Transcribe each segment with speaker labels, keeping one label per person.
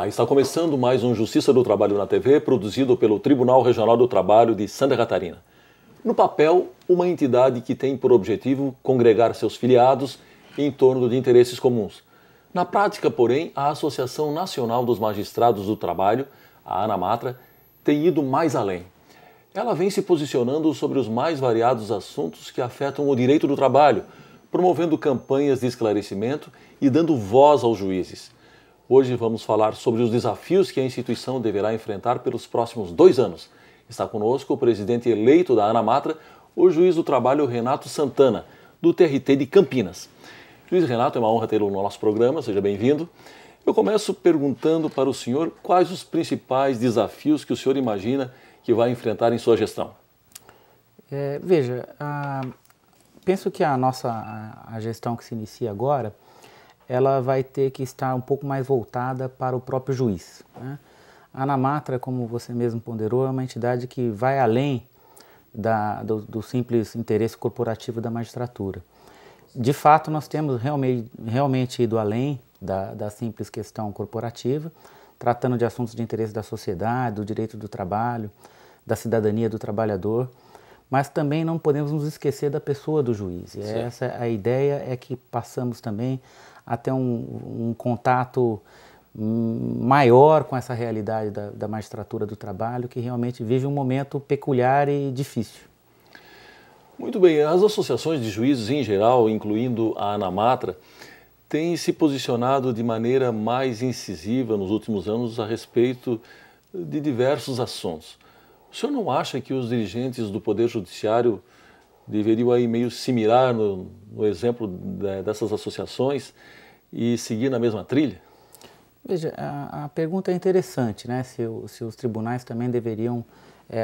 Speaker 1: Olá, está começando mais um Justiça do Trabalho na TV, produzido pelo Tribunal Regional do Trabalho de Santa Catarina. No papel, uma entidade que tem por objetivo congregar seus filiados em torno de interesses comuns. Na prática, porém, a Associação Nacional dos Magistrados do Trabalho, a ANAMATRA, tem ido mais além. Ela vem se posicionando sobre os mais variados assuntos que afetam o direito do trabalho, promovendo campanhas de esclarecimento e dando voz aos juízes. Hoje vamos falar sobre os desafios que a instituição deverá enfrentar pelos próximos 2 anos. Está conosco o presidente eleito da ANAMATRA, o juiz do trabalho Renato Santana, do TRT de Campinas. Juiz Renato, é uma honra tê-lo no nosso programa, seja bem-vindo. Eu começo perguntando para o senhor quais os principais desafios que o senhor imagina que vai enfrentar em sua gestão.
Speaker 2: Penso que a gestão que se inicia agora, ela vai ter que estar um pouco mais voltada para o próprio juiz, né? A ANAMATRA, como você mesmo ponderou, é uma entidade que vai além do simples interesse corporativo da magistratura. De fato, nós temos realmente ido além da simples questão corporativa, tratando de assuntos de interesse da sociedade, do direito do trabalho, da cidadania do trabalhador, mas também não podemos nos esquecer da pessoa do juiz. E a ideia é que passamos também a ter um contato maior com essa realidade da magistratura do trabalho, que realmente vive um momento peculiar e difícil.
Speaker 1: Muito bem, as associações de juízes em geral, incluindo a ANAMATRA, têm se posicionado de maneira mais incisiva nos últimos anos a respeito de diversos assuntos. O senhor não acha que os dirigentes do Poder Judiciário deveriam aí meio se mirar no exemplo dessas associações e seguir na mesma trilha?
Speaker 2: Veja, a pergunta é interessante, né? Se os tribunais também deveriam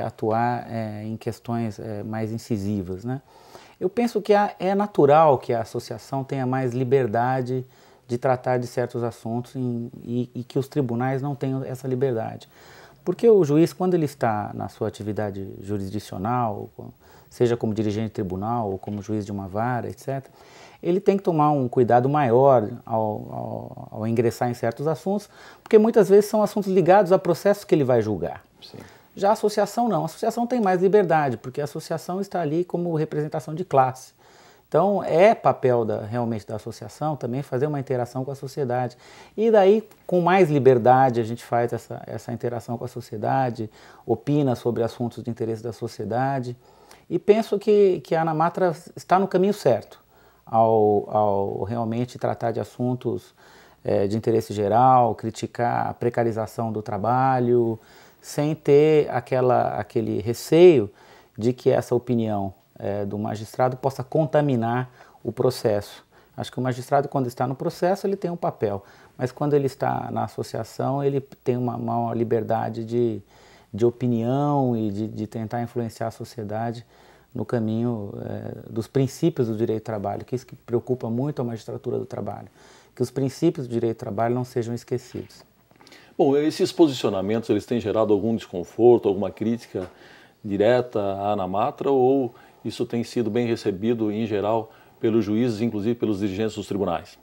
Speaker 2: atuar em questões mais incisivas, né? Eu penso que é natural que a associação tenha mais liberdade de tratar de certos assuntos e que os tribunais não tenham essa liberdade. Porque o juiz, quando ele está na sua atividade jurisdicional, seja como dirigente de tribunal ou como juiz de uma vara, etc., ele tem que tomar um cuidado maior ao ingressar em certos assuntos, porque muitas vezes são assuntos ligados a processos que ele vai julgar.
Speaker 1: Sim.
Speaker 2: Já a associação não, a associação tem mais liberdade, porque a associação está ali como representação de classe. Então é papel realmente da associação também fazer uma interação com a sociedade. E daí, com mais liberdade, a gente faz essa interação com a sociedade, opina sobre assuntos de interesse da sociedade. E penso que a ANAMATRA está no caminho certo ao realmente tratar de assuntos de interesse geral, criticar a precarização do trabalho, sem ter aquele receio de que essa opinião do magistrado possa contaminar o processo. Acho que o magistrado, quando está no processo, ele tem um papel, mas quando ele está na associação, ele tem uma maior liberdade de opinião e de tentar influenciar a sociedade no caminho dos princípios do direito do trabalho, que é isso que preocupa muito a magistratura do trabalho, que os princípios do direito do trabalho não sejam esquecidos.
Speaker 1: Bom, esses posicionamentos, eles têm gerado algum desconforto, alguma crítica direta à ANAMATRA, ou isso tem sido bem recebido, em geral, pelos juízes, inclusive pelos dirigentes dos tribunais?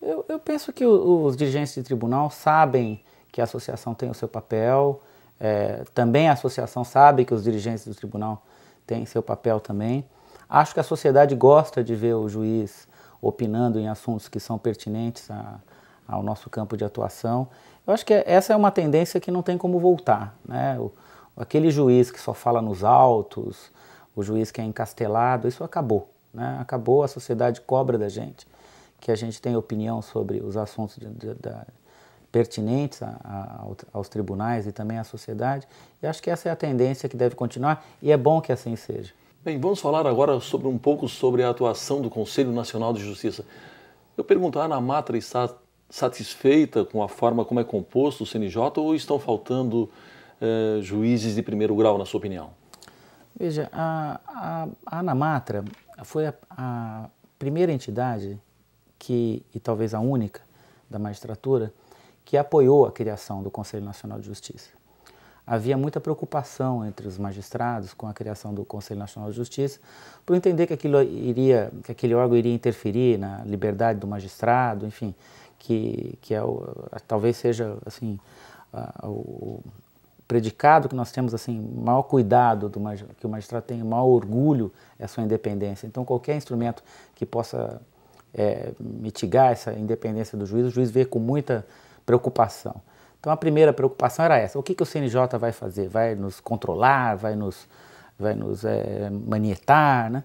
Speaker 2: Eu penso que os dirigentes de tribunal sabem que a associação tem o seu papel, também a associação sabe que os dirigentes do tribunal têm seu papel também. Acho que a sociedade gosta de ver o juiz opinando em assuntos que são pertinentes ao nosso campo de atuação. Eu acho que essa é uma tendência que não tem como voltar, né? Aquele juiz que só fala nos autos, o juiz que é encastelado, isso acabou, né? Acabou, a sociedade cobra da gente, que a gente tenha opinião sobre os assuntos pertinentes aos tribunais e também à sociedade. E acho que essa é a tendência que deve continuar e é bom que assim seja.
Speaker 1: Bem, vamos falar agora um pouco sobre a atuação do Conselho Nacional de Justiça. Eu pergunto, a ANAMATRA está satisfeita com a forma como é composto o CNJ ou estão faltando juízes de primeiro grau, na sua opinião?
Speaker 2: Veja, a ANAMATRA foi a primeira entidade e talvez a única da magistratura que apoiou a criação do Conselho Nacional de Justiça. Havia muita preocupação entre os magistrados com a criação do Conselho Nacional de Justiça, por entender que aquele órgão iria interferir na liberdade do magistrado, enfim, talvez seja assim, o predicado que nós temos, assim, maior cuidado, que o magistrado tem maior orgulho, é a sua independência. Então, qualquer instrumento que possa mitigar essa independência do juiz, o juiz vê com muita preocupação. Então, a primeira preocupação era essa: o que o CNJ vai fazer? Vai nos controlar? Vai nos manietar, né?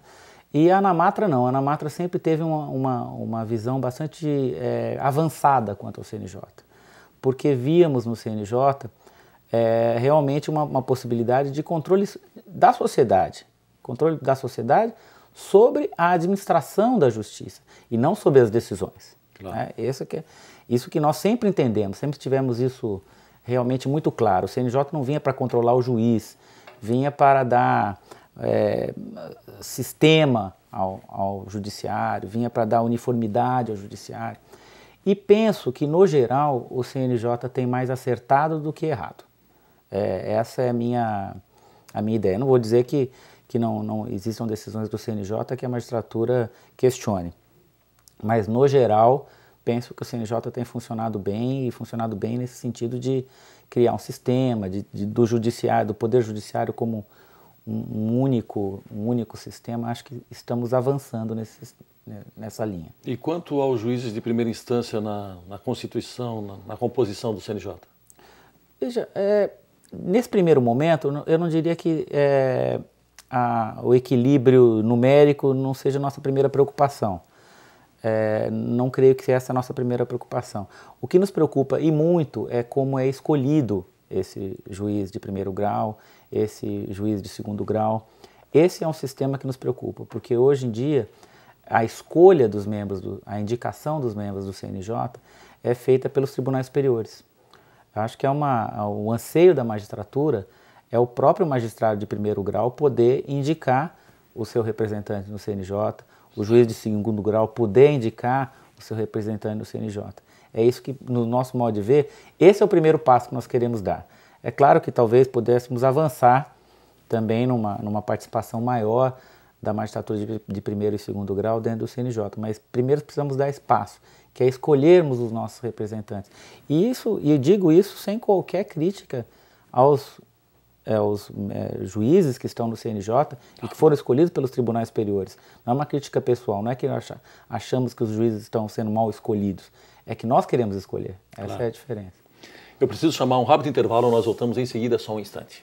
Speaker 2: E a ANAMATRA não. A ANAMATRA sempre teve uma visão bastante avançada quanto ao CNJ, porque víamos no CNJ realmente uma possibilidade de controle da sociedade sobre a administração da justiça e não sobre as decisões. Claro. Né? Isso que nós sempre entendemos, sempre tivemos isso realmente muito claro. O CNJ não vinha para controlar o juiz, vinha para dar sistema ao judiciário, vinha para dar uniformidade ao judiciário. E penso que, no geral, o CNJ tem mais acertado do que errado. Essa é a minha ideia. Não vou dizer que não existam decisões do CNJ que a magistratura questione, mas, no geral, penso que o CNJ tem funcionado bem, e funcionado bem nesse sentido de criar um sistema, do judiciário, do poder judiciário como um único sistema. Acho que estamos avançando nessa linha.
Speaker 1: E quanto aos juízes de primeira instância na Constituição, na composição do CNJ?
Speaker 2: Veja, nesse primeiro momento, eu não diria que o equilíbrio numérico não seja a nossa primeira preocupação. Não creio que essa é a nossa primeira preocupação. O que nos preocupa, e muito, é como é escolhido esse juiz de primeiro grau, esse juiz de segundo grau. Esse é um sistema que nos preocupa, porque hoje em dia a escolha dos membros, a indicação dos membros do CNJ é feita pelos tribunais superiores. Eu acho que o anseio da magistratura é o próprio magistrado de primeiro grau poder indicar o seu representante no CNJ, o juiz de segundo grau poder indicar o seu representante no CNJ. É isso que, no nosso modo de ver, esse é o primeiro passo que nós queremos dar. É claro que talvez pudéssemos avançar também numa participação maior da magistratura de primeiro e segundo grau dentro do CNJ, mas primeiro precisamos dar espaço, que é escolhermos os nossos representantes. E eu digo isso sem qualquer crítica aos juízes que estão no CNJ e que foram escolhidos pelos tribunais superiores. Não é uma crítica pessoal, não é que nós achamos que os juízes estão sendo mal escolhidos, é que nós queremos escolher. Essa é a diferença.
Speaker 1: Eu preciso chamar um rápido intervalo, nós voltamos em seguida, só um instante.